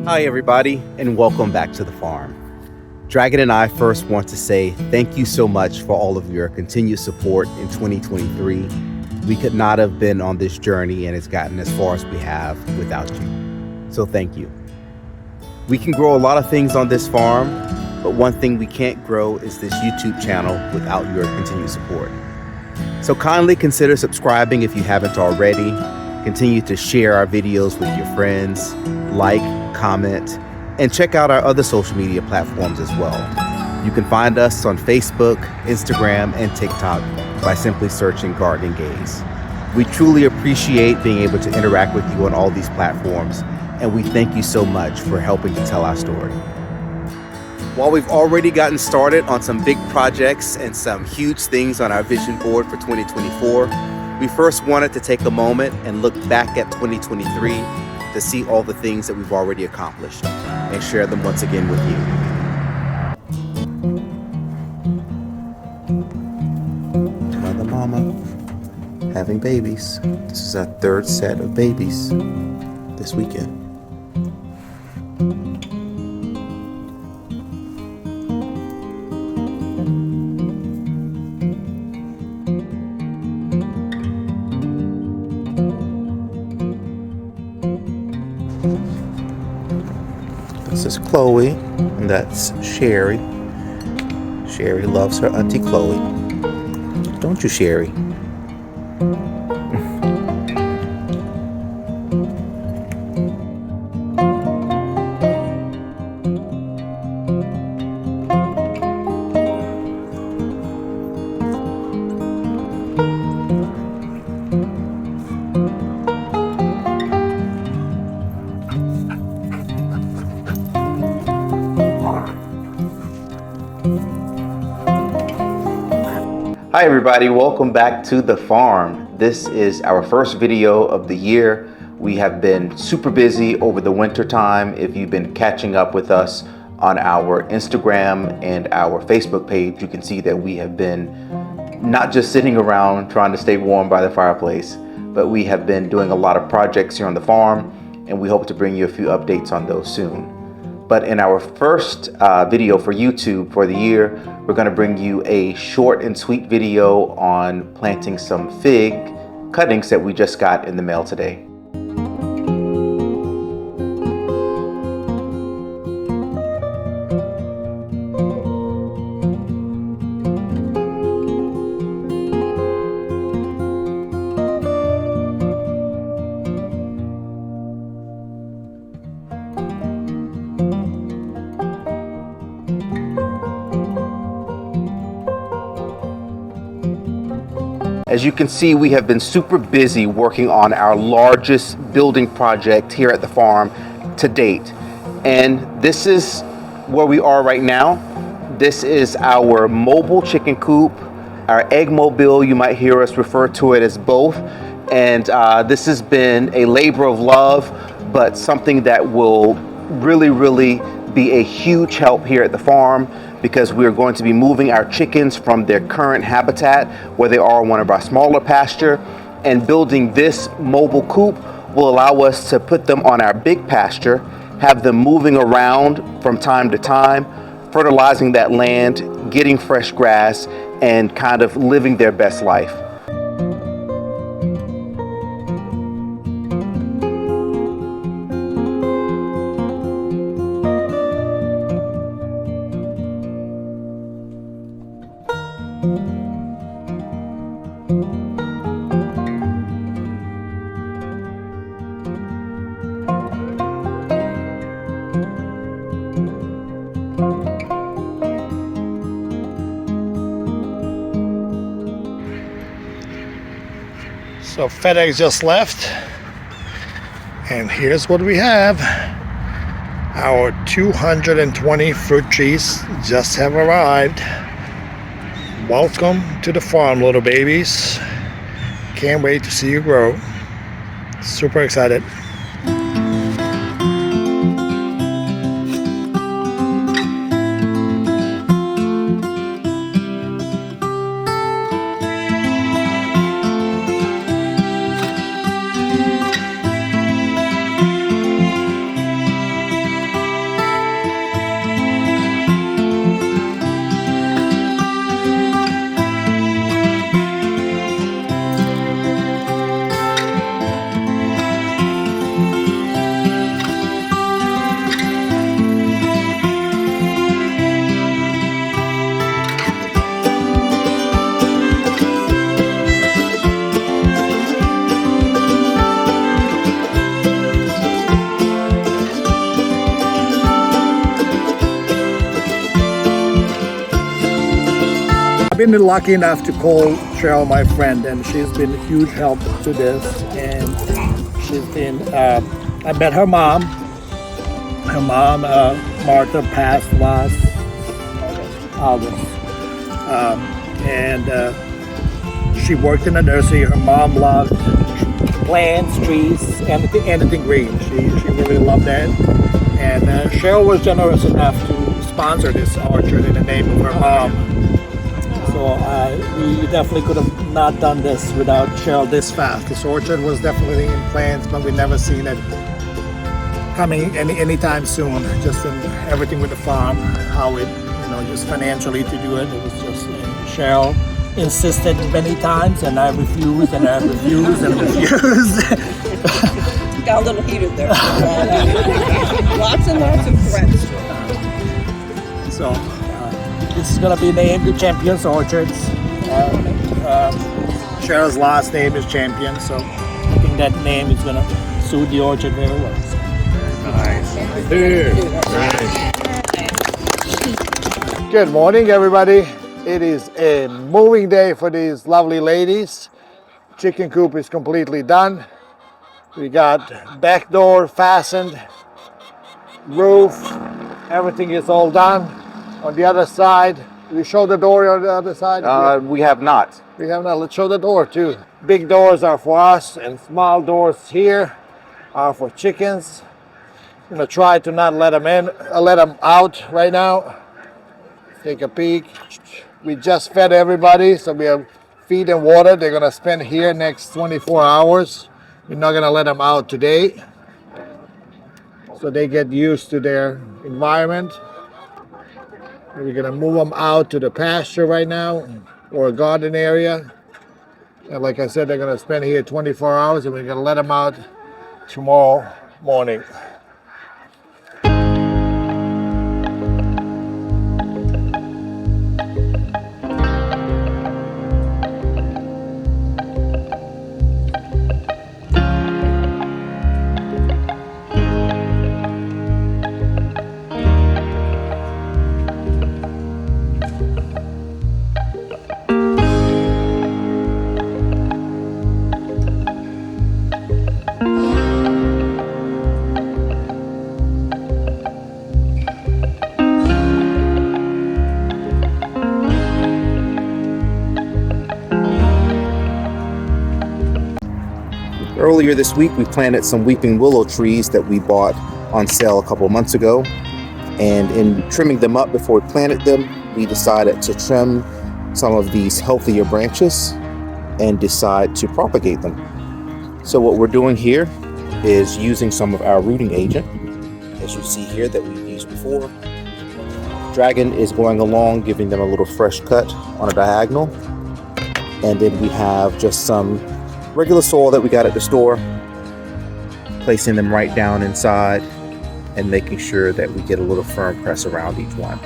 Hi, everybody, and welcome back to the farm. Dragon and I first want to say thank you so much for all of your continued support in 2023. We could not have been on this journey and it's gotten as far as we have without you. So thank you. We can grow a lot of things on this farm, but one thing we can't grow is this YouTube channel without your continued support. So kindly consider subscribing if you haven't already. Continue to share our videos with your friends, like, comment, and check out our other social media platforms as well. You can find us on Facebook, Instagram, and TikTok by simply searching Gardening Gays. We truly appreciate being able to interact with you on all these platforms, and we thank you so much for helping to tell our story. While we've already gotten started on some big projects and some huge things on our vision board for 2024, we first wanted to take a moment and look back at 2023 to see all the things that we've already accomplished and share them once again with you. Mother Mama having babies. This is our third set of babies this weekend. This is Chloe, and that's Sherry. Sherry loves her auntie Chloe. Don't you, Sherry? Hi everybody, welcome back to the farm. This is our first video of the year. We have been super busy over the winter time. If you've been catching up with us on our Instagram and our Facebook page, you can see that we have been not just sitting around trying to stay warm by the fireplace, but we have been doing a lot of projects here on the farm, and we hope to bring you a few updates on those soon. But in our first video for YouTube for the year, we're going to bring you a short and sweet video on planting some fig cuttings that we just got in the mail today. As you can see, we have been super busy working on our largest building project here at the farm to date. And this is where we are right now. This is our mobile chicken coop, our egg mobile. You might hear us refer to it as both. And this has been a labor of love, but something that will really be a huge help here at the farm, because we are going to be moving our chickens from their current habitat where they are in one of our smaller pasture, and building this mobile coop will allow us to put them on our big pasture, have them moving around from time to time, fertilizing that land, getting fresh grass, and kind of living their best life. So FedEx just left, and here's what we have. Our 220 fruit trees just have arrived. Welcome to the farm, little babies. Can't wait to see you grow. Super excited. been lucky enough to call Cheryl, my friend, and she's been a huge help to this. And she's been, I met her mom. Her mom, Martha, passed last August. And she worked in a nursery. Her mom loved plants, trees, anything green. She really loved that. And Cheryl was generous enough to sponsor this orchard in the name of her mom. So we definitely could have not done this without Cheryl this fast. This orchard was definitely in plans, but we never seen it coming anytime soon. Just in everything with the farm, how it, just financially to do it. It was just Cheryl insisted many times, and I refused, and I refused, and refused. Got a little heated there. Lots and lots of threats. So this is going to be named the Champions Orchards. Cheryl's last name is Champion, so I think that name is going to suit the orchard very well. So. Nice. Good morning, everybody. It is a moving day for these lovely ladies. Chicken coop is completely done. We got back door fastened, roof, everything is all done. On the other side, we show the door on the other side? We have not. We have not. Let's show the door too. Big doors are for us, and small doors here are for chickens. I'm gonna try to not let them in, let them out right now. Take a peek. We just fed everybody, so we have feed and water. They're gonna spend here next 24 hours. We're not gonna let them out today, so they get used to their environment. We're gonna move them out to the pasture right now, or a garden area. And like I said, they're gonna spend here 24 hours, and we're gonna let them out tomorrow morning. Earlier this week, we planted some weeping willow trees that we bought on sale a couple months ago. And in trimming them up before we planted them, we decided to trim some of these healthier branches and decide to propagate them. So what we're doing here is using some of our rooting agent, as you see here, that we've used before. Dragon is going along, giving them a little fresh cut on a diagonal. And then we have just some regular soil that we got at the store, placing them right down inside and making sure that we get a little firm press around each one.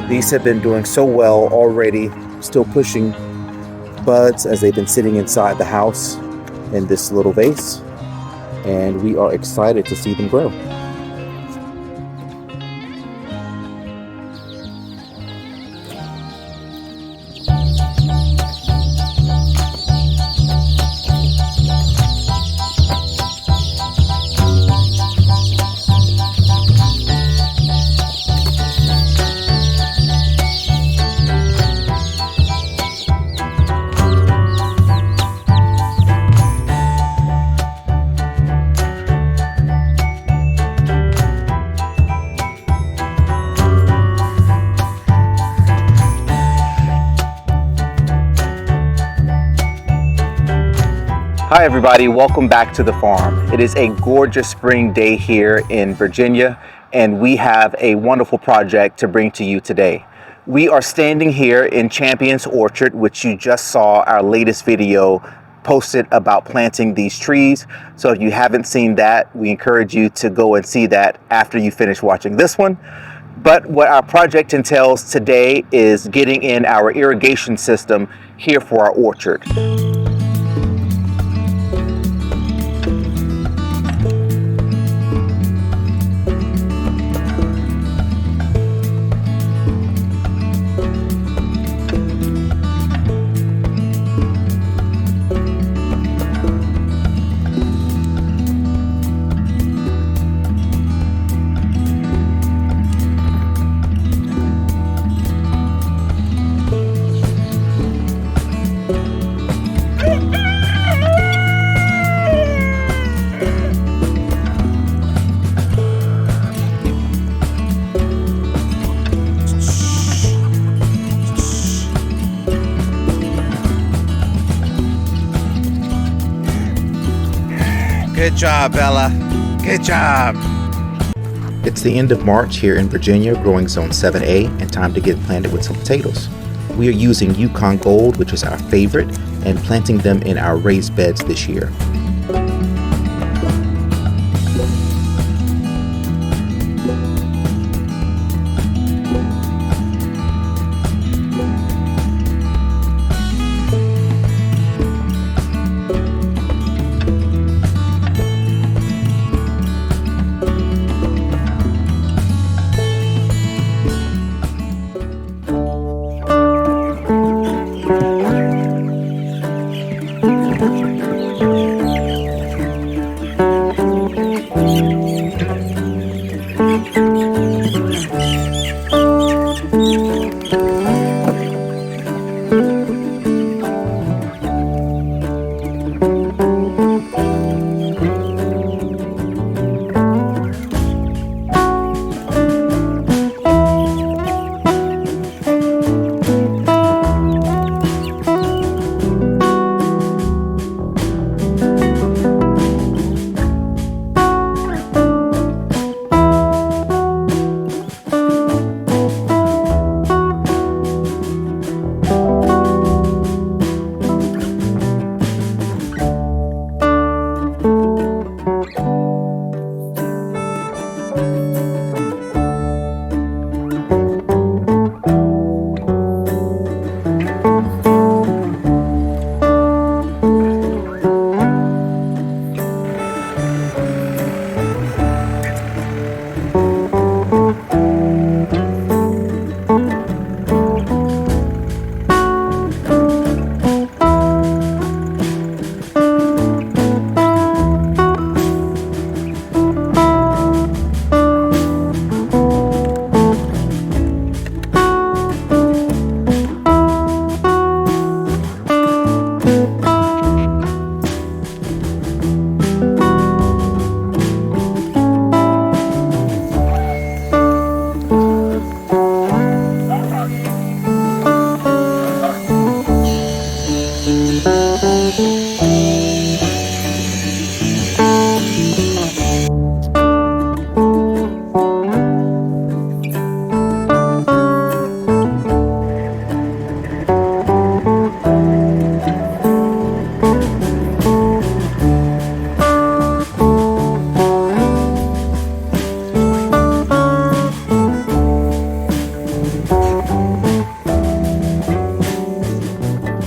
These have been doing so well already, still pushing buds as they've been sitting inside the house in this little vase, and we are excited to see them grow. Hi everybody, welcome back to the farm. It is a gorgeous spring day here in Virginia, and we have a wonderful project to bring to you today. We are standing here in Champions Orchard, which you just saw our latest video posted about planting these trees. So if you haven't seen that, we encourage you to go and see that after you finish watching this one. But what our project entails today is getting in our irrigation system here for our orchard. Good job, Bella. Good job. It's the end of March here in Virginia, growing zone 7A, and time to get planted with some potatoes. We are using Yukon Gold, which is our favorite, and planting them in our raised beds this year.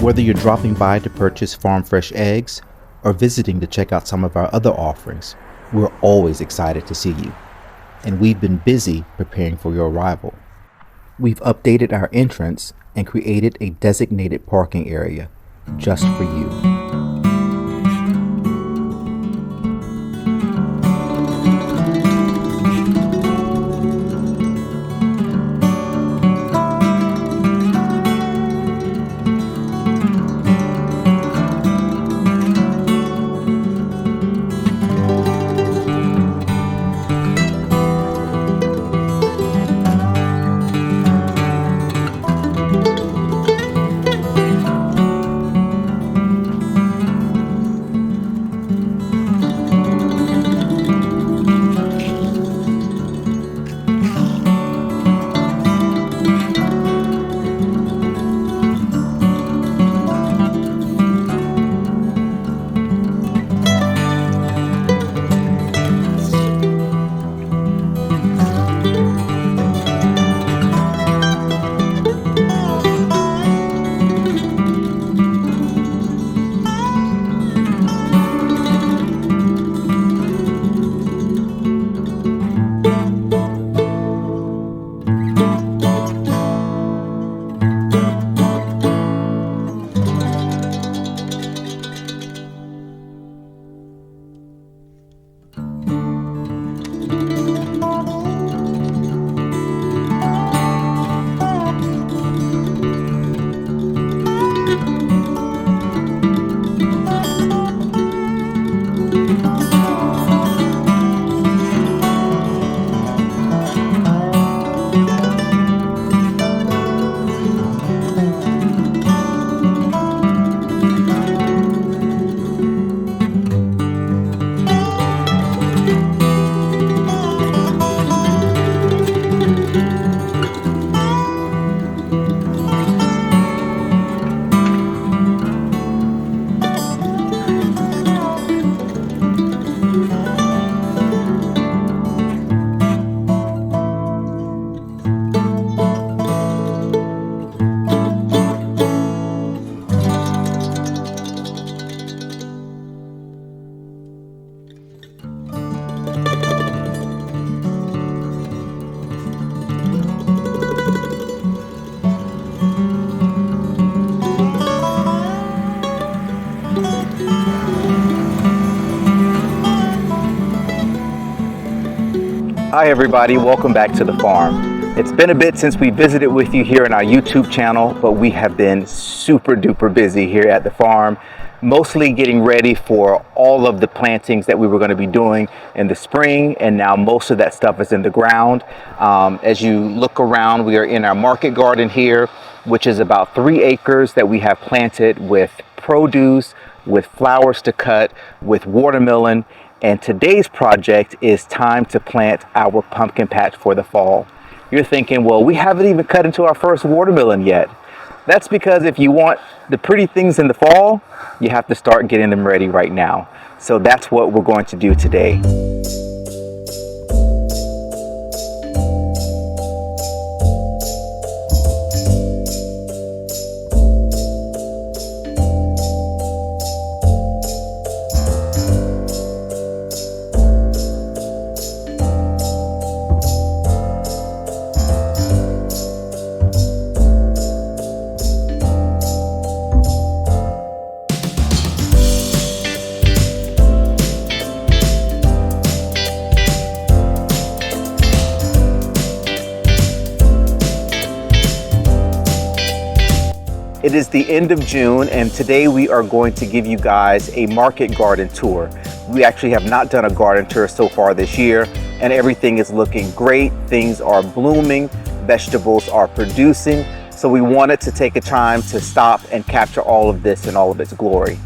Whether you're dropping by to purchase farm fresh eggs or visiting to check out some of our other offerings, we're always excited to see you. And we've been busy preparing for your arrival. We've updated our entrance and created a designated parking area just for you. Hi everybody, welcome back to the farm. It's been a bit since we visited with you here on our YouTube channel, but we have been super duper busy here at the farm, mostly getting ready for all of the plantings that we were going to be doing in the spring, and now most of that stuff is in the ground. As you look around, we are in our market garden here, which is about 3 acres that we have planted with produce, with flowers to cut, with watermelon. And today's project is time to plant our pumpkin patch for the fall. You're thinking, well, we haven't even cut into our first watermelon yet. That's because if you want the pretty things in the fall, you have to start getting them ready right now. So that's what we're going to do today. It is the end of June, and today we are going to give you guys a market garden tour. We actually have not done a garden tour so far this year, and everything is looking great. Things are blooming, vegetables are producing, so we wanted to take a time to stop and capture all of this in all of its glory.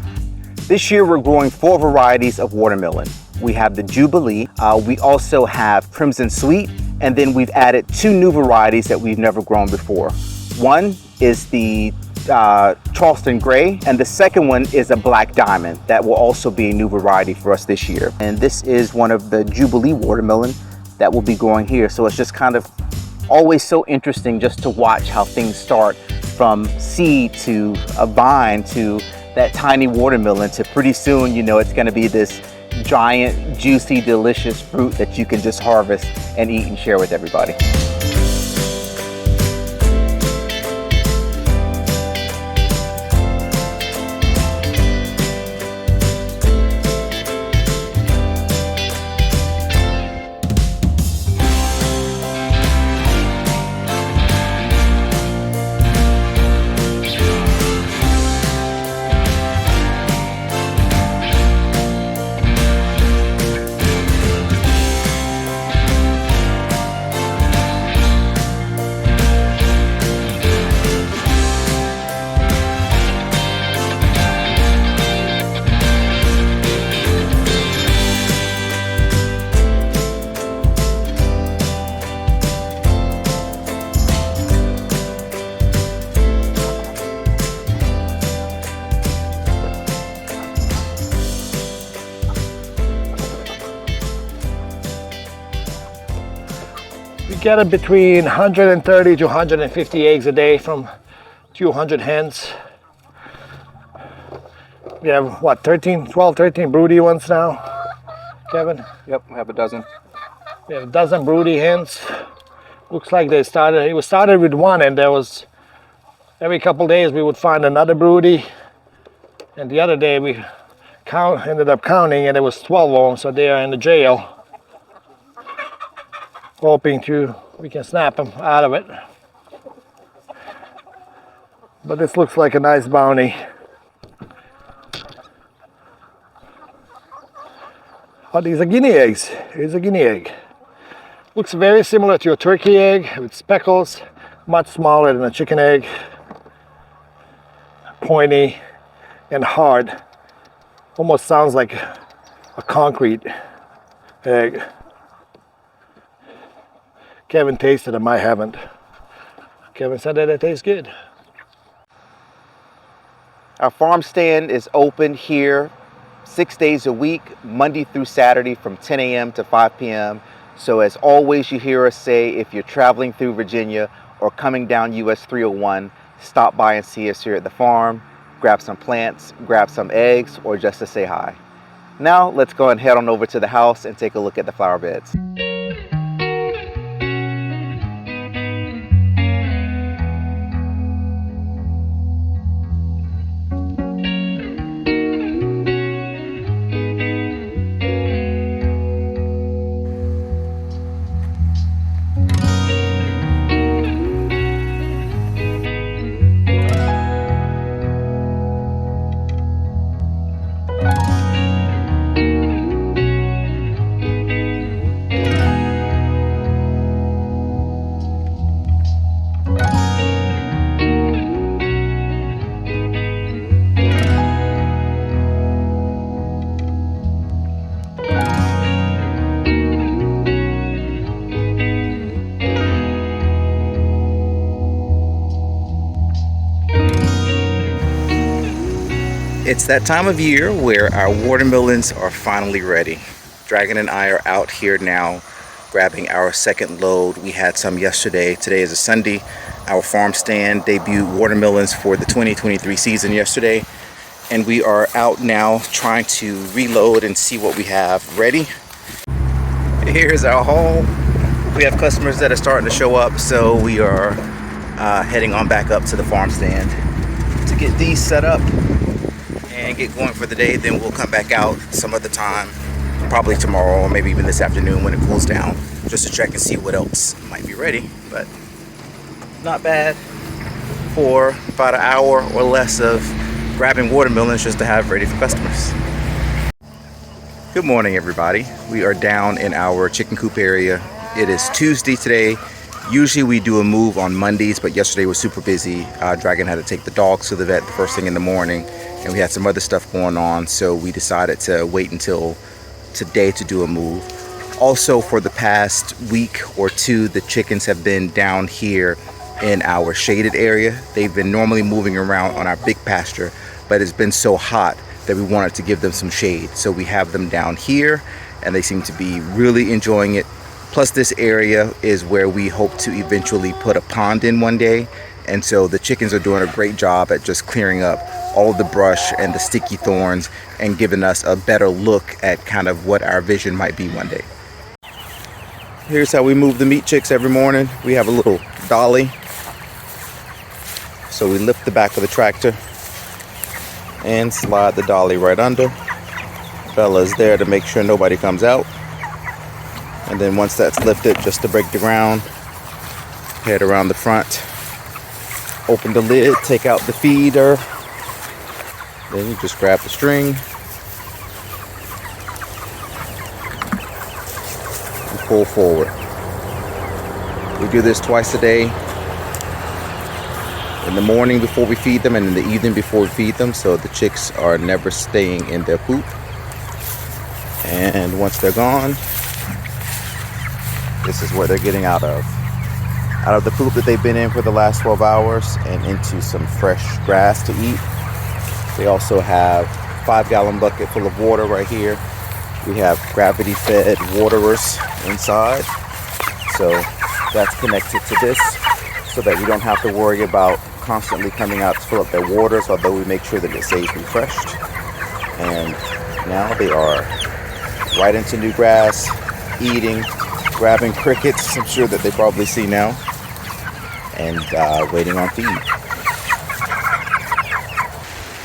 This year we're growing 4 varieties of watermelon. We have the Jubilee, we also have Crimson Sweet, and then we've added 2 new varieties that we've never grown before. One is the Charleston Gray, and the second one is a Black Diamond that will also be a new variety for us this year. And this is one of the Jubilee watermelon that will be growing here. So it's just kind of always so interesting just to watch how things start from seed to a vine to that tiny watermelon to pretty soon, you know, it's going to be this giant, juicy, delicious fruit that you can just harvest and eat and share with everybody. We get it between 130 to 150 eggs a day from 200 hens. We have what, 12, 13 broody ones now, Kevin? Yep, we have a dozen. We have a dozen broody hens. Looks like it was started with 1, and there was, every couple days we would find another broody. And the other day we ended up counting, and there was 12 of them, so they are in the jail. Hoping we can snap them out of it. But this looks like a nice bounty. Oh, these are guinea eggs. Here's a guinea egg. Looks very similar to a turkey egg with speckles, much smaller than a chicken egg. Pointy and hard. Almost sounds like a concrete egg. Kevin tasted them, I haven't. Kevin said that it tastes good. Our farm stand is open here 6 days a week, Monday through Saturday from 10 a.m. to 5 p.m. So as always, you hear us say, if you're traveling through Virginia or coming down US 301, stop by and see us here at the farm, grab some plants, grab some eggs, or just to say hi. Now let's go and head on over to the house and take a look at the flower beds. It's that time of year where our watermelons are finally ready. Dragon and I are out here now grabbing our second load. We had some yesterday. Today is a Sunday. Our farm stand debuted watermelons for the 2023 season yesterday. And we are out now trying to reload and see what we have ready. Here's our haul. We have customers that are starting to show up, so we are heading on back up to the farm stand to get these set up and get going for the day. Then we'll come back out some other time, probably tomorrow or maybe even this afternoon when it cools down, just to check and see what else might be ready. But not bad for about an hour or less of grabbing watermelons just to have ready for customers. Good morning, everybody. We are down in our chicken coop area. It is Tuesday today. Usually we do a move on Mondays, but yesterday was super busy. Dragon had to take the dogs to the vet the first thing in the morning, and we had some other stuff going on, so we decided to wait until today to do a move. Also, for the past week or two, the chickens have been down here in our shaded area. They've been normally moving around on our big pasture, but it's been so hot that we wanted to give them some shade. So we have them down here, and they seem to be really enjoying it. Plus, this area is where we hope to eventually put a pond in one day. And so the chickens are doing a great job at just clearing up all the brush and the sticky thorns and giving us a better look at kind of what our vision might be one day. Here's how we move the meat chicks every morning. We have a little dolly. So we lift the back of the tractor and slide the dolly right under. Bella's there to make sure nobody comes out. And then once that's lifted, just to break the ground, head around the front, open the lid, take out the feeder. Then you just grab the string and pull forward. We do this twice a day. In the morning before we feed them and in the evening before we feed them, so the chicks are never staying in their poop. And once they're gone, this is what they're getting out of the poop that they've been in for the last 12 hours and into some fresh grass to eat. They also have a 5-gallon bucket full of water right here. We have gravity fed waterers inside, so that's connected to this so that we don't have to worry about constantly coming out to fill up their waters, although we make sure that it stays refreshed. And now they are right into new grass, eating, grabbing crickets, I'm sure that they probably see now, and waiting on feed.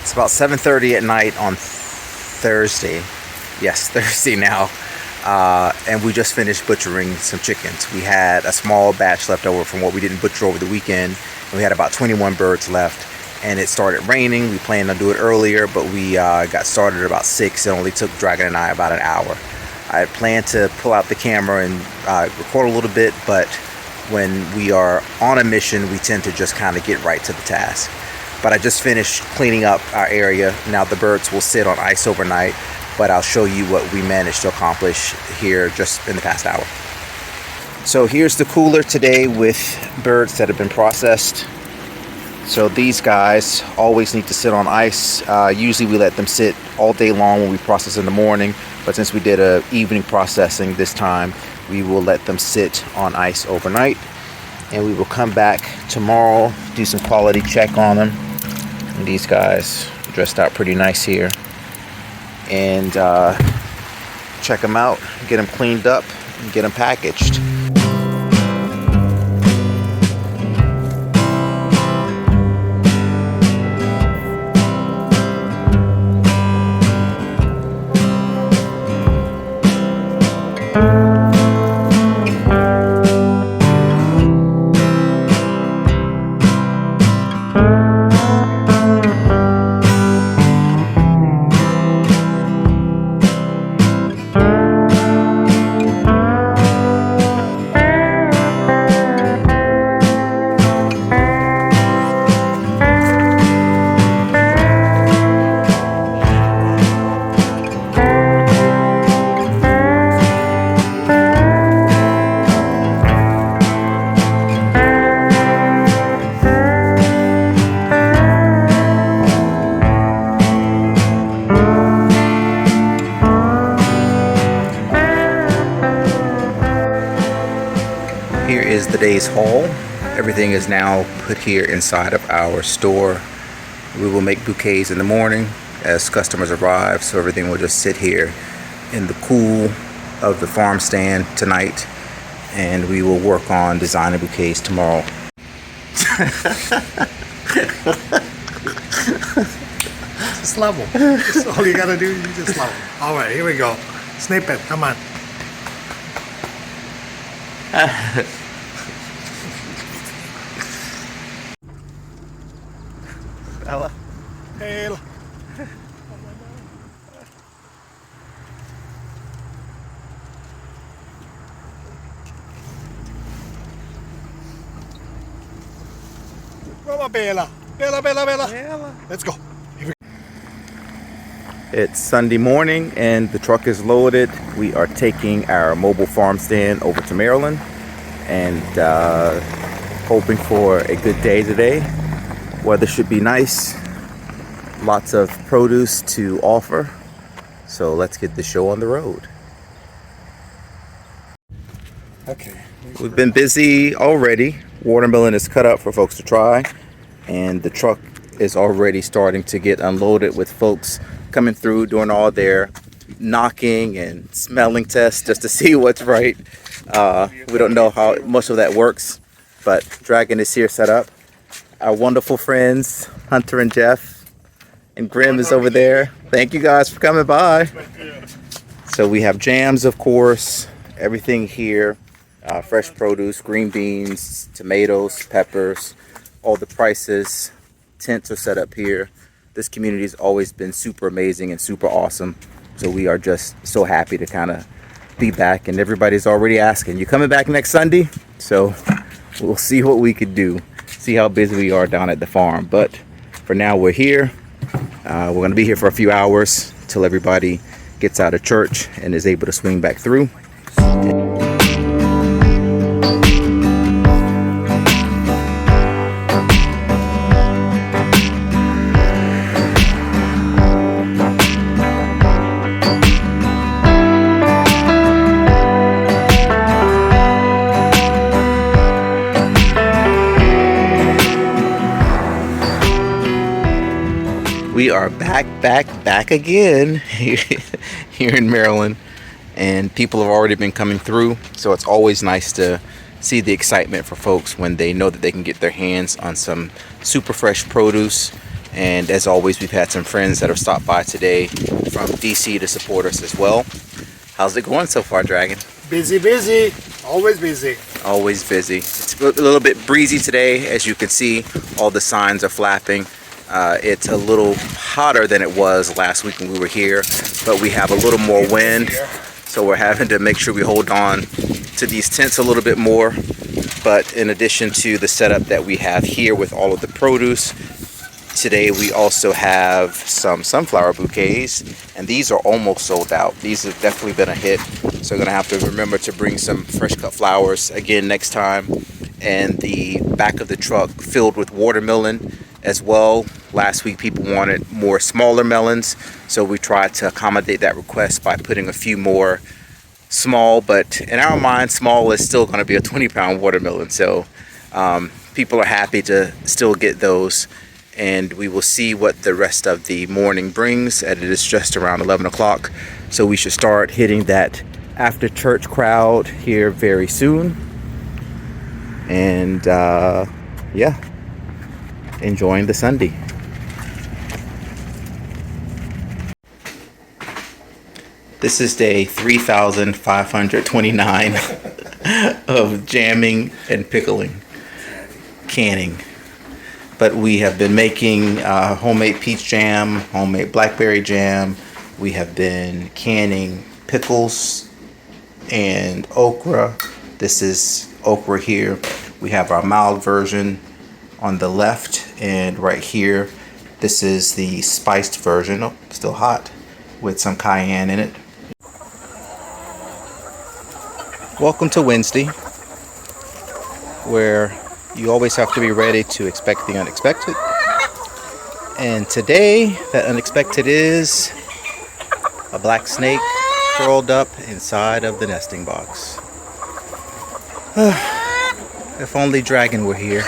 It's about 7:30 at night on Thursday. Yes, Thursday now. And we just finished butchering some chickens. We had a small batch left over from what we didn't butcher over the weekend. And we had about 21 birds left, and it started raining. We planned on doing it earlier, but we got started at about 6. It only took Dragon and I about an hour. I had planned to pull out the camera and record a little bit, but when we are on a mission, we tend to just kind of get right to the task. But I just finished cleaning up our area. Now the birds will sit on ice overnight, but I'll show you what we managed to accomplish here just in the past hour. So here's the cooler today with birds that have been processed. So these guys always need to sit on ice. Usually we let them sit all day long when we process in the morning, but since we did a evening processing this time, we will let them sit on ice overnight. And we will come back tomorrow, do some quality check on them. And these guys dressed out pretty nice here. And check them out, get them cleaned up, and get them packaged. Here is the day's haul. Everything is now put here inside of our store. We will make bouquets in the morning as customers arrive, so everything will just sit here in the cool of the farm stand tonight, and we will work on designing bouquets tomorrow. Just level. That's all you gotta do. You just level. All right, here we go. Snip it. Come on. Ella. Hey. Come on, Bella. Bella, Bella, Bella. Let's go. It's Sunday morning and the truck is loaded. We are taking our mobile farm stand over to Maryland and hoping for a good day today. Weather should be nice. Lots of produce to offer. So let's get the show on the road. Okay. We've been busy already. Watermelon is cut up for folks to try, and the truck is already starting to get unloaded with folks coming through doing all their knocking and smelling tests just to see what's right. We don't know how much of that works, but Dragon is here set up. Our wonderful friends Hunter and Jeff, and Grim is over there. Thank you guys for coming by. So we have jams, of course, everything here. Fresh produce, green beans, tomatoes, peppers, all the prices. Tents are set up here. This community has always been super amazing and super awesome. So we are just so happy to kind of be back, and everybody's already asking, you coming back next Sunday? So we'll see what we could do. See how busy we are down at the farm. But for now, we're here. We're going to be here for a few hours till everybody gets out of church and is able to swing back through. We are back again here in Maryland, and people have already been coming through, so it's always nice to see the excitement for folks when they know that they can get their hands on some super fresh produce. And as always, we've had some friends that have stopped by today from DC to support us as well. How's it going so far, Dragon? Busy, busy. Always busy. Always busy. It's a little bit breezy today, as you can see. All the signs are flapping. It's a little hotter than it was last week when we were here, but we have a little more wind, so we're having to make sure we hold on to these tents a little bit more. But in addition to the setup that we have here with all of the produce, today we also have some sunflower bouquets, and these are almost sold out. These have definitely been a hit, so we're gonna have to remember to bring some fresh cut flowers again next time. And the back of the truck filled with watermelon as well. Last week people wanted more smaller melons, so we tried to accommodate that request by putting a few more small, but in our mind small is still going to be a 20-pound watermelon. So people are happy to still get those, and we will see what the rest of the morning brings. And it is just around 11 o'clock, so we should start hitting that after church crowd here very soon. And yeah, enjoying the Sunday. This is day 3,529 of jamming and pickling, canning. But we have been making homemade peach jam, homemade blackberry jam. We have been canning pickles and okra. This is okra here. We have our mild version on the left, and right here, this is the spiced version. Oh, still hot, with some cayenne in it. Welcome to Wednesday, where you always have to be ready to expect the unexpected. And today, that unexpected is a black snake curled up inside of the nesting box. If only Dragon were here.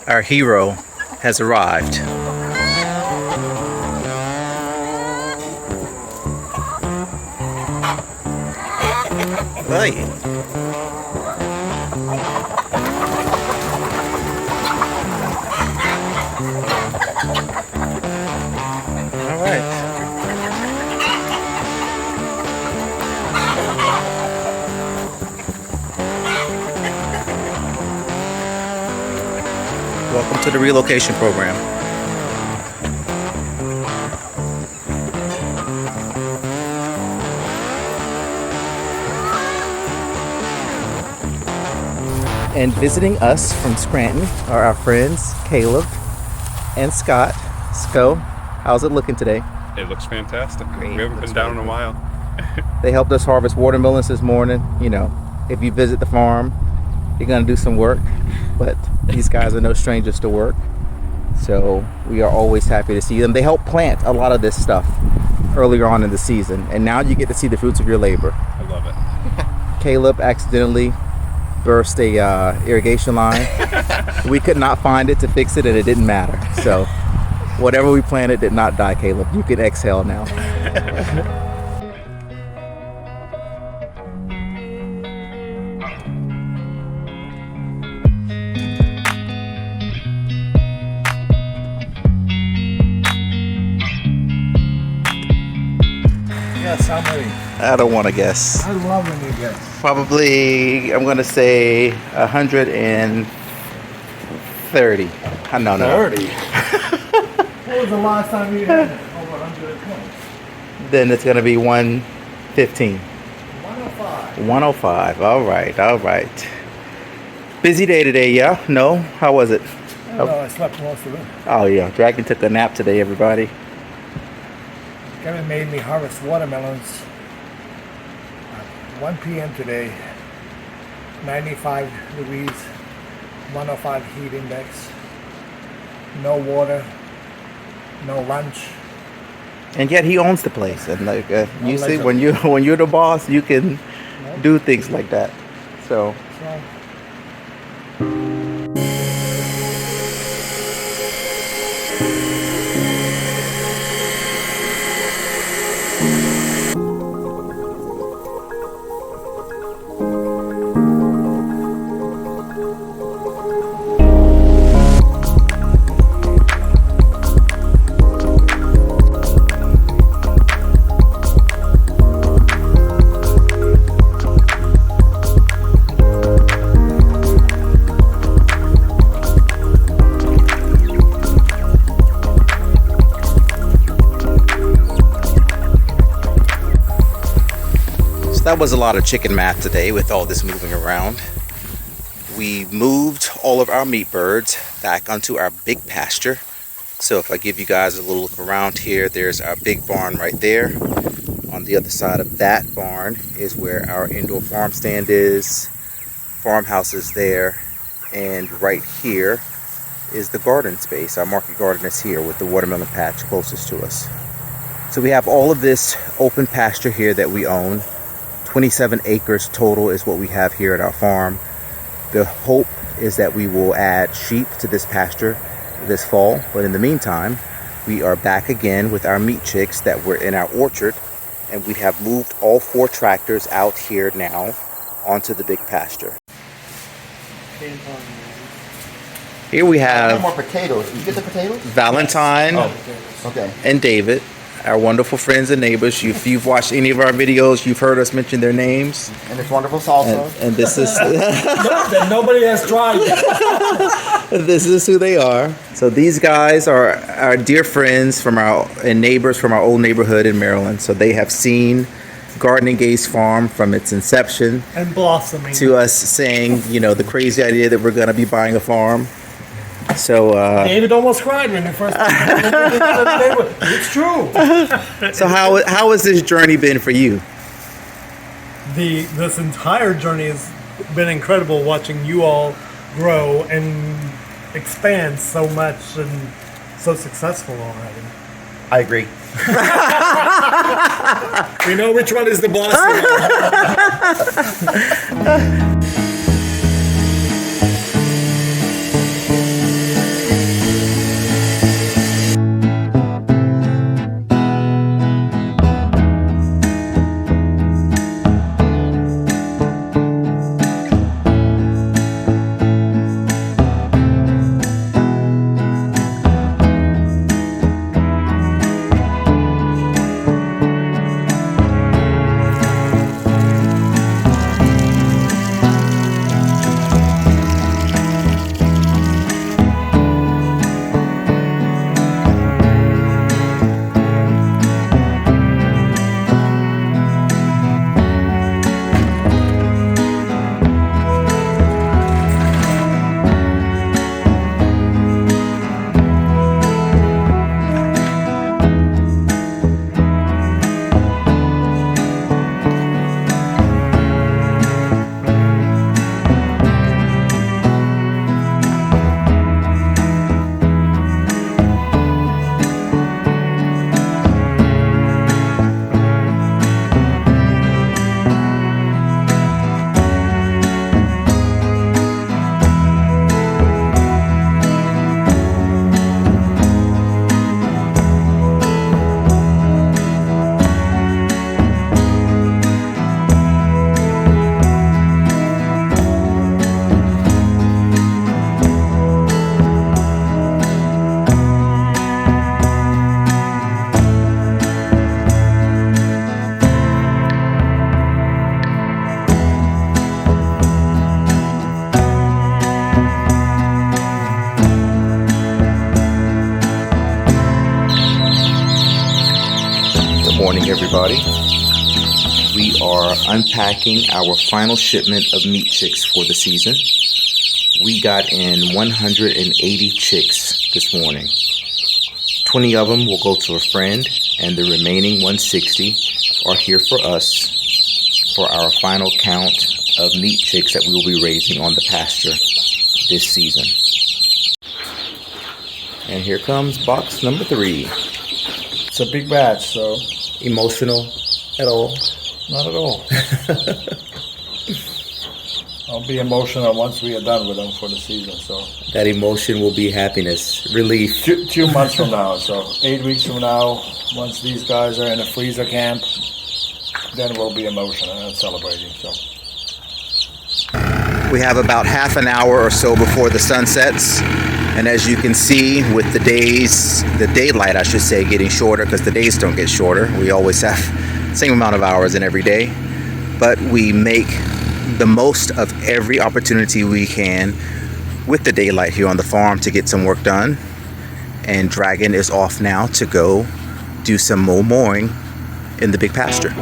Our hero has arrived. Hey. All right. Welcome to the relocation program. And visiting us from Scranton are our friends Caleb and Scott. Sco, how's it looking today? It looks fantastic. Great. We haven't been down in a while. They helped us harvest watermelons this morning. You know, if you visit the farm, you're gonna do some work, but these guys are no strangers to work. So we are always happy to see them. They help plant a lot of this stuff earlier on in the season, and now you get to see the fruits of your labor. I love it. Caleb accidentally burst a irrigation line. We could not find it to fix it, and it didn't matter. So whatever we planted did not die, Caleb. You can exhale now. Yes, how many? I don't want to guess. I love when you guess. Probably, I'm going to say 130. No. 30. What was the last time you had it? Over 120. Then it's going to be 115. 105. 105. All right. Busy day today, yeah? No? How was it? I slept most of it. Oh, yeah. Dragon took a nap today, everybody. Kevin made me harvest watermelons at 1 p.m. today. 95 degrees, 105 heat index. No water, no lunch. And yet he owns the place. And like you see, Allegedly. when you're the boss, you can do things like that. So So, that was a lot of chicken math today with all this moving around. We moved all of our meat birds back onto our big pasture. So if I give you guys a little look around here, there's our big barn right there. On the other side of that barn is where our indoor farm stand is. Farmhouse is there. And right here is the garden space. Our market garden is here with the watermelon patch closest to us. So we have all of this open pasture here that we own. 27 acres total is what we have here at our farm. The hope is that we will add sheep to this pasture this fall, but in the meantime, we are back again with our meat chicks that were in our orchard, and we have moved all 4 tractors out here now onto the big pasture. Here we have more potatoes. You get the potatoes? Valentine Okay. and David, our wonderful friends and neighbors. If you've watched any of our videos, you've heard us mention their names. And it's wonderful salsa. And this is that nobody has tried yet. this is who they are. So these guys are our dear friends and neighbors from our old neighborhood in Maryland. So they have seen Gardening Gays Farm from its inception And blossoming. to us saying, the crazy idea that we're going to be buying a farm. So David almost cried when he first. It's true. so how has this journey been for you? This entire journey has been incredible, watching you all grow and expand so much and so successful already. I agree. We know which one is the boss. morning, everybody. We are unpacking our final shipment of meat chicks for the season. We got in 180 chicks this morning. 20 of them will go to a friend, and the remaining 160 are here for us for our final count of meat chicks that we will be raising on the pasture this season. And here comes box number 3. It's a big batch, so Emotional at all? not at all. I'll be emotional once we are done with them for the season. So That emotion will be happiness, relief. 2 months from now, so 8 weeks from now, once these guys are in a freezer camp, then we'll be emotional and celebrating. So We have about half an hour or so before the sun sets. And as you can see, with the daylight, I should say, getting shorter, because the days don't get shorter. We always have the same amount of hours in every day. But we make the most of every opportunity we can with the daylight here on the farm to get some work done. And Dragon is off now to go do some more mowing in the big pasture.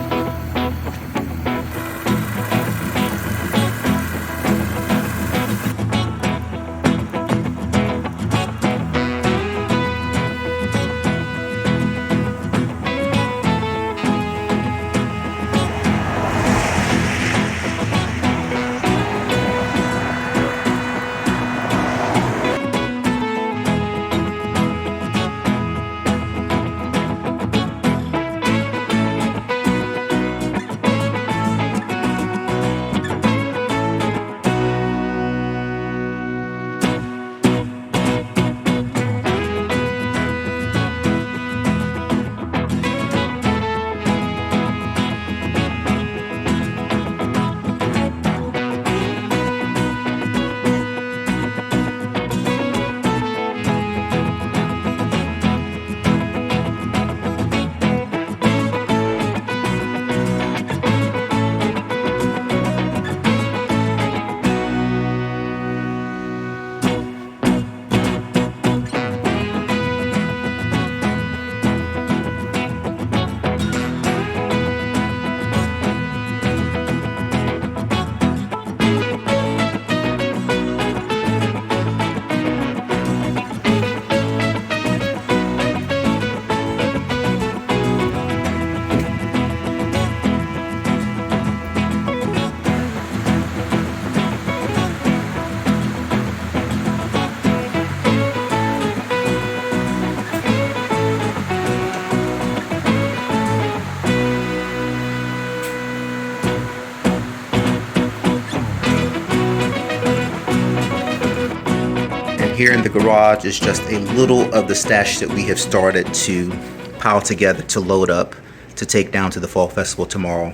Here in the garage is just a little of the stash that we have started to pile together to load up to take down to the Fall Festival tomorrow.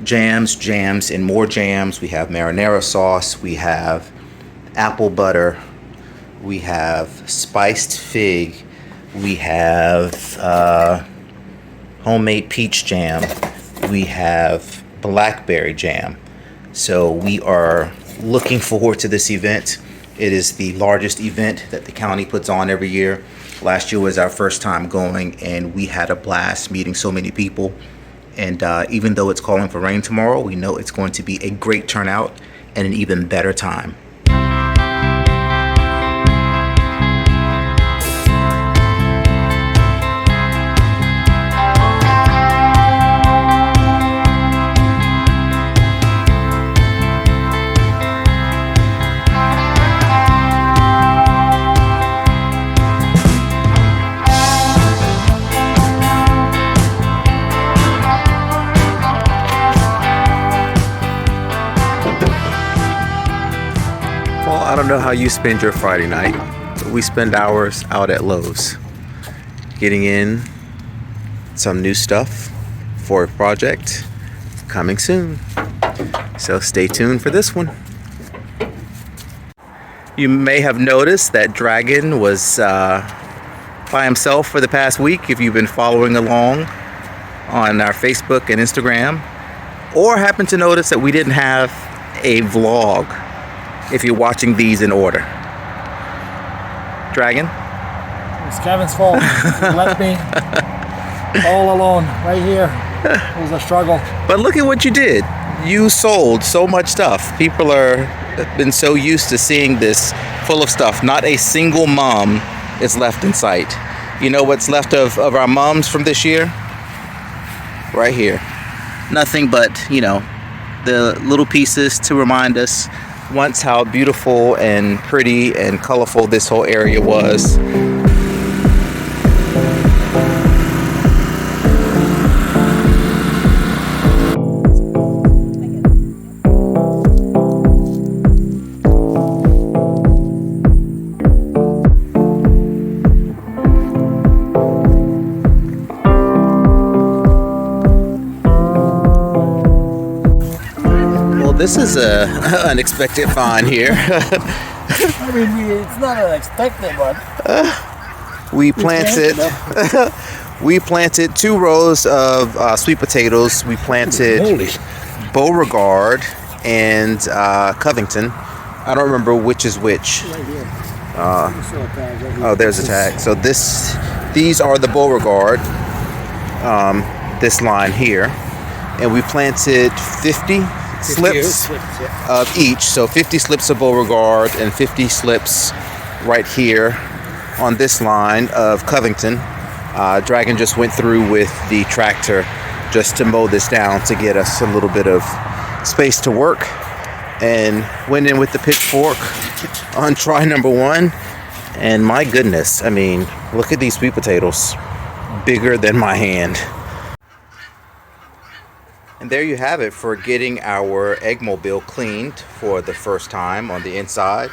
Jams, and more jams. We have marinara sauce, we have apple butter, we have spiced fig, we have homemade peach jam, we have blackberry jam. So we are looking forward to this event. It is the largest event that the county puts on every year. Last year was our first time going, and we had a blast meeting so many people. And even though it's calling for rain tomorrow, we know it's going to be a great turnout and an even better time. I don't know how you spend your Friday night, but we spend hours out at Lowe's getting in some new stuff for a project coming soon. So stay tuned for this one. You may have noticed that Dragon was by himself for the past week if you've been following along on our Facebook and Instagram, or happen to notice that we didn't have a vlog if you're watching these in order. Dragon? It's Kevin's fault. He left me all alone, right here. It was a struggle. But look at what you did. You sold so much stuff. People are been so used to seeing this full of stuff. Not a single mom is left in sight. You know what's left of our moms from this year? Right here. Nothing but, you know, the little pieces to remind us once how beautiful and pretty and colorful this whole area was. This is a unexpected find here. I mean, it's not unexpected, but we planted 2 rows of sweet potatoes. We planted Beauregard and Covington. I don't remember which is which. Oh, there's a tag. So these are the Beauregard. This line here, and we planted 50 slips of each, so 50 slips of Beauregard and 50 slips right here on this line of Covington. Dragon just went through with the tractor just to mow this down to get us a little bit of space to work, and went in with the pitchfork on try number 1, and my goodness, I mean, look at these sweet potatoes, bigger than my hand. And there you have it for getting our Eggmobile cleaned for the first time on the inside.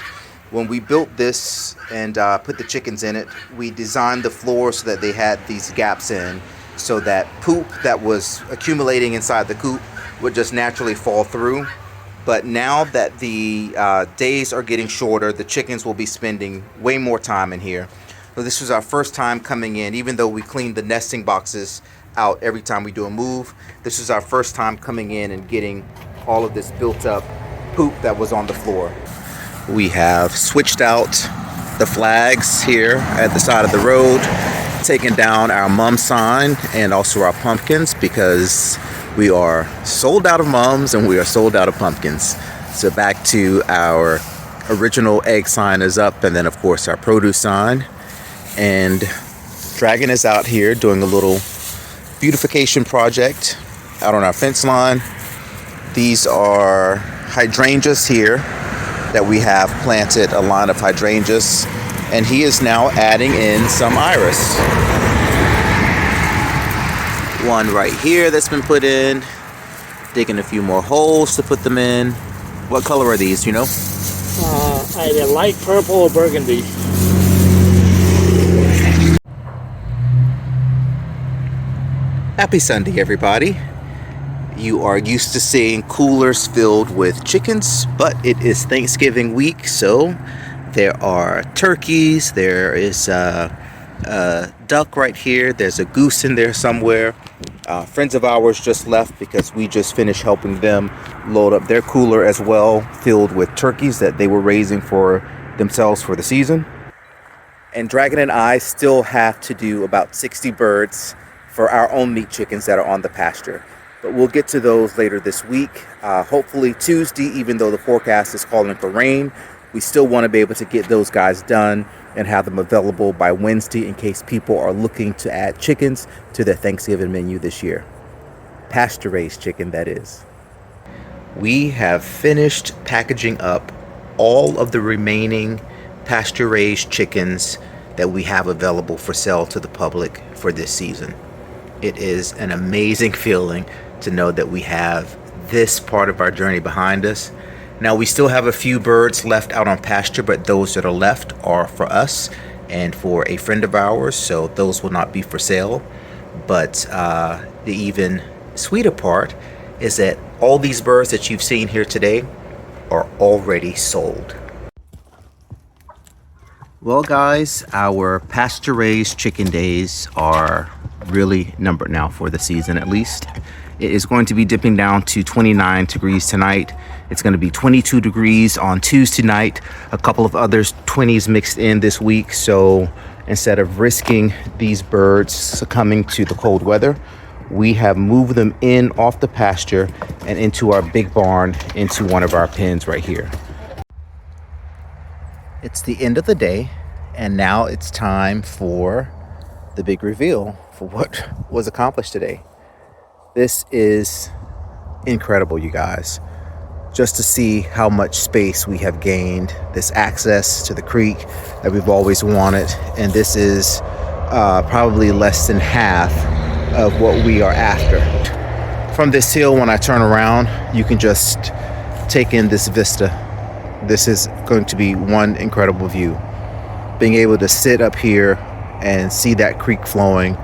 When we built this and put the chickens in it, we designed the floor so that they had these gaps in, so that poop that was accumulating inside the coop would just naturally fall through. But now that the days are getting shorter, the chickens will be spending way more time in here. So this was our first time coming in, even though we cleaned the nesting boxes out every time we do a move. This is our first time coming in and getting all of this built up poop that was on the floor. We have switched out the flags here at the side of the road, taken down our mum sign and also our pumpkins, because we are sold out of mums and we are sold out of pumpkins. So back to our original egg sign is up, and then of course our produce sign. And Dragon is out here doing a little beautification project out on our fence line. These are hydrangeas here that we have planted, a line of hydrangeas, and he is now adding in some iris. One right here that's been put in, digging a few more holes to put them in. What color are these, you know? either light purple or burgundy. Happy Sunday, everybody. You are used to seeing coolers filled with chickens, but it is Thanksgiving week, so there are turkeys, there is a duck right here, there's a goose in there somewhere. Friends of ours just left because we just finished helping them load up their cooler as well, filled with turkeys that they were raising for themselves for the season. And Dragon and I still have to do about 60 birds for our own meat chickens that are on the pasture. But we'll get to those later this week. Hopefully Tuesday, even though the forecast is calling for rain, we still want to be able to get those guys done and have them available by Wednesday in case people are looking to add chickens to their Thanksgiving menu this year. Pasture-raised chicken, that is. We have finished packaging up all of the remaining pasture-raised chickens that we have available for sale to the public for this season. It is an amazing feeling to know that we have this part of our journey behind us. Now, we still have a few birds left out on pasture, but those that are left are for us and for a friend of ours, so those will not be for sale. But the even sweeter part is that all these birds that you've seen here today are already sold. Well, guys, our pasture-raised chicken days are really numbered now for the season, at least. It is going to be dipping down to 29 degrees tonight. It's going to be 22 degrees on Tuesday night. A couple of others 20s mixed in this week. So instead of risking these birds succumbing to the cold weather, we have moved them in off the pasture and into our big barn, into one of our pens right here. It's the end of the day, and now it's time for the big reveal for what was accomplished today. This is incredible, you guys. Just to see how much space we have gained, this access to the creek that we've always wanted. And this is probably less than half of what we are after. From this hill, when I turn around, you can just take in this vista. This is going to be one incredible view. Being able to sit up here and see that creek flowing,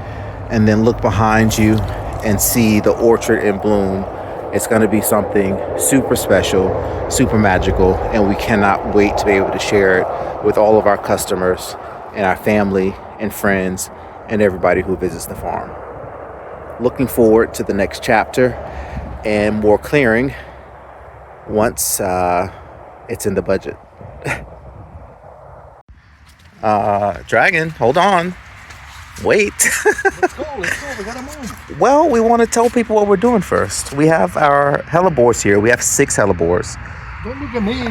and then look behind you and see the orchard in bloom. It's going to be something super special, super magical, and we cannot wait to be able to share it with all of our customers and our family and friends and everybody who visits the farm. Looking forward to the next chapter and more clearing once it's in the budget. Dragon, hold on. Wait. Let's go, we gotta move. Well, we want to tell people what we're doing first. We have our hellebores here. We have 6 hellebores. Don't look at me.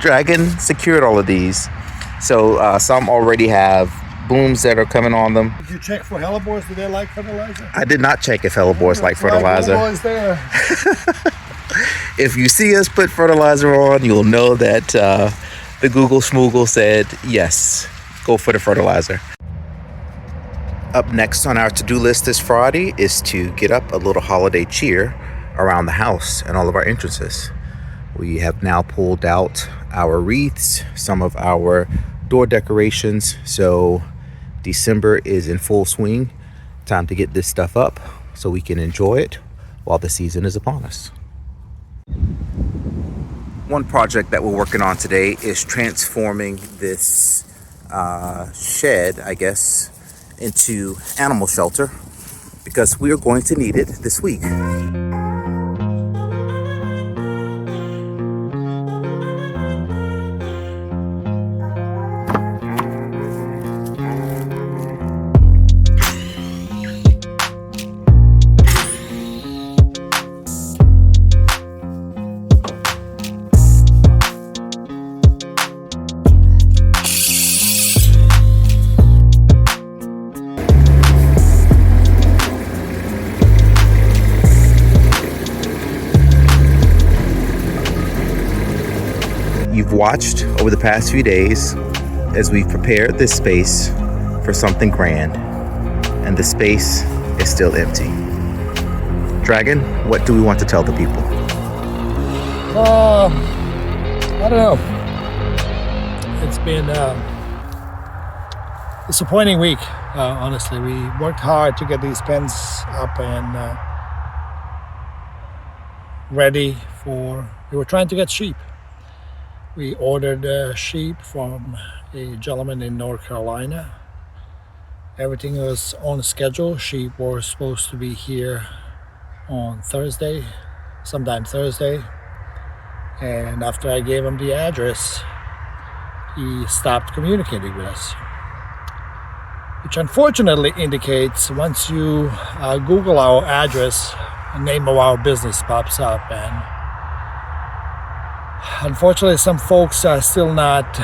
Dragon secured all of these. So some already have booms that are coming on them. Did you check for hellebores? Do they like fertilizer? I did not check if hellebores like fertilizer. Hellebores there. If you see us put fertilizer on, you'll know that the Google Schmoogle said, yes, go for the fertilizer. Up next on our to-do list this Friday is to get up a little holiday cheer around the house and all of our entrances. We have now pulled out our wreaths, some of our door decorations, so December is in full swing. Time to get this stuff up so we can enjoy it while the season is upon us. One project that we're working on today is transforming this shed, I guess, into animal shelter, because we are going to need it this week. You've watched over the past few days as we've prepared this space for something grand, and the space is still empty. Dragon, what do we want to tell the people? I don't know. It's been a disappointing week, honestly. We worked hard to get these pens up and ready for, we were trying to get sheep. We ordered sheep from a gentleman in North Carolina. Everything was on schedule. Sheep were supposed to be here on Thursday, sometime Thursday. And after I gave him the address, he stopped communicating with us. Which unfortunately indicates once you Google our address, the name of our business pops up, and unfortunately, some folks are still not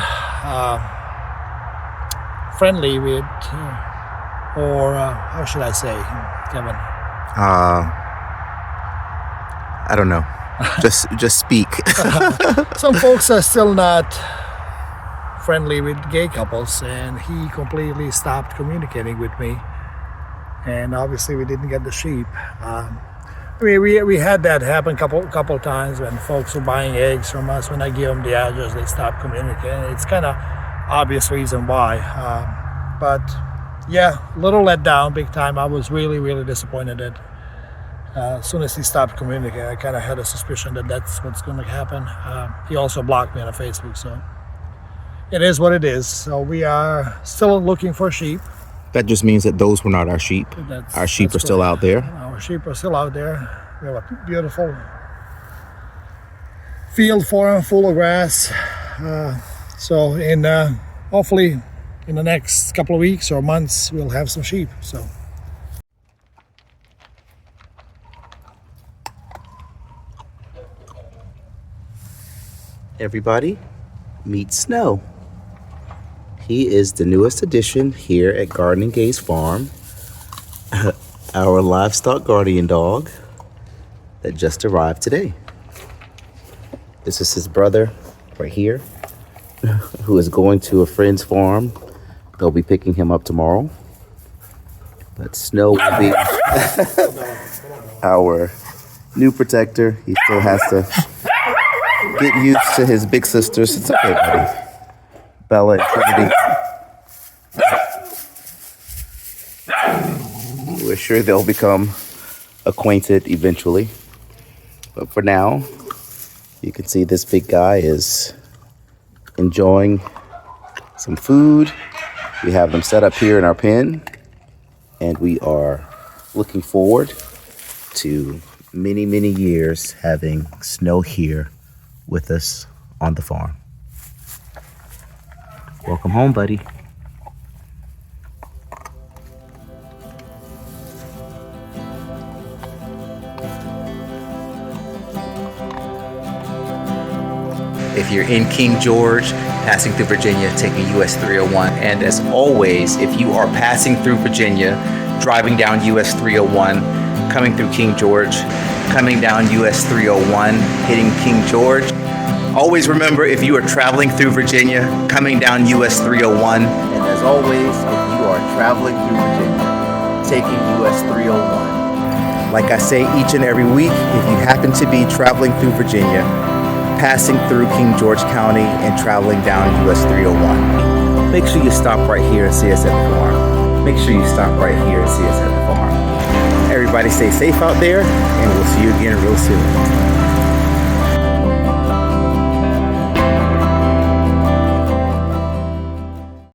friendly with, or how should I say, Kevin? I don't know. Just speak. Some folks are still not friendly with gay couples, and he completely stopped communicating with me. And obviously, we didn't get the sheep. I mean, we had that happen couple times when folks were buying eggs from us. When I give them the address, they stop communicating. It's kind of obvious reason why. But yeah, a little let down, big time. I was really, really disappointed that as soon as he stopped communicating, I kind of had a suspicion that that's what's going to happen. He also blocked me on Facebook, so it is what it is. So we are still looking for sheep. That just means that those were not our sheep. Our sheep are still out there. Our sheep are still out there. We have a beautiful field for them, full of grass. So hopefully in the next couple of weeks or months, we'll have some sheep. So. Everybody, meet Snow. He is the newest addition here at Gardening Gays Farm, our livestock guardian dog that just arrived today. This is his brother right here, who is going to a friend's farm. They'll be picking him up tomorrow. But Snow will be our new protector. He still has to get used to his big sisters. It's okay, buddy. Bella and Trinity. We're sure they'll become acquainted eventually. But for now, you can see this big guy is enjoying some food. We have them set up here in our pen, and we are looking forward to many, many years having Snow here with us on the farm. Welcome home, buddy. If you're in King George, passing through Virginia, taking US 301. And as always, if you are passing through Virginia, driving down US 301, coming through King George, coming down US 301, hitting King George, always remember, if you are traveling through Virginia, coming down US 301, and as always, if you are traveling through Virginia, taking US 301. Like I say each and every week, if you happen to be traveling through Virginia, passing through King George County and traveling down US 301, make sure you stop right here and see us at the farm. Make sure you stop right here and see us at the farm. Everybody stay safe out there, and we'll see you again real soon.